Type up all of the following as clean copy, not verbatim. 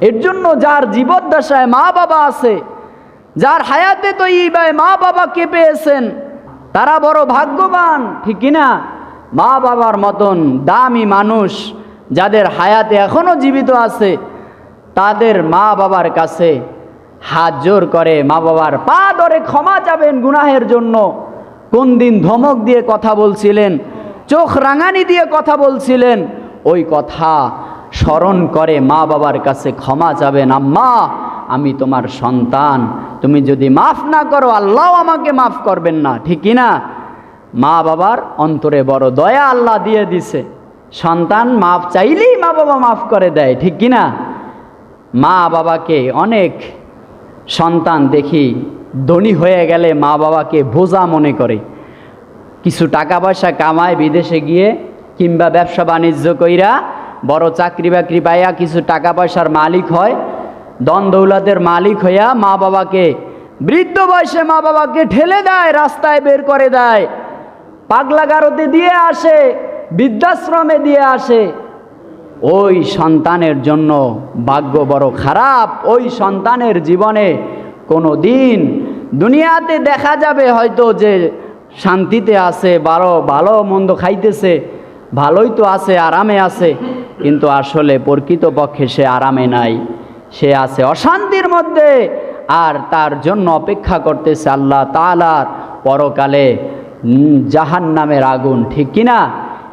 এর জন্য যার জীবদ্দশায় মা বাবা আছে, যার হায়াতে তৈয়বায় মা বাবাকে পেয়েছেন, তারা বড় ভাগ্যবান, ঠিক কিনা? মা বাবার মতন দামি মানুষ যাদের হায়াতে এখনো জীবিত আছে, তাদের মা বাবার কাছে হাত জোর করে মা বাবার পা ধরে ক্ষমা চাবেন গুনাহের জন্য। কোন দিন ধমক দিয়ে কথা বলছিলেন, চোখ রাঙানি দিয়ে কথা বলছিলেন, ওই কথা স্মরণ করে মা বাবার কাছে ক্ষমা চাবেন। আম্মা, আমি তোমার সন্তান, তুমি যদি মাফ না করো আল্লাহ আমাকে মাফ করবেন না, ঠিক কিনা? মা বাবার অন্তরে বড় দয়া আল্লাহ দিয়ে দিছে, সন্তান মাফ চাইলেই মা বাবা মাফ করে দেয়, ঠিক কিনা? মা বাবাকে অনেক সন্তান দেখি ধনী হয়ে গেলে মা বাবাকে বোঝা মনে করে, কিছু টাকা পয়সা কামায় বিদেশে গিয়ে কিংবা ব্যবসা বাণিজ্য কইরা বড় চাকরি বাকরি পাইয়া কিছু টাকা পয়সার মালিক হয়, দন দৌলতের মালিক হইয়া মা বাবাকে বৃদ্ধ বয়সে মা বাবাকে ঠেলে দেয়, রাস্তায় বের করে দেয়, পাগলাগারদে দিয়ে আসে, বৃদ্ধাশ্রমে দিয়ে আসে। ওই সন্তানের জন্য ভাগ্য বড় খারাপ। ওই সন্তানের জীবনে কোনো দিন দুনিয়াতে দেখা যাবে হয়তো যে শান্তিতে আছে, ভালো মন্দ খাইতেছে, ভালোই তো আছে, আরামে আছে, কিন্তু আসলে প্রকৃতপক্ষে সে আরামে নাই, সে আছে অশান্তির মধ্যে, আর তার জন্য অপেক্ষা করতেছে আল্লাহ তাআলার পরকালে জাহান্নামের আগুন, ঠিক কিনা?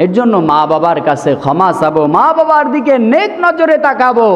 এর জন্য মা বাবার কাছে ক্ষমা চাবো, মা বাবার দিকে নেক নজরে তাকাবো।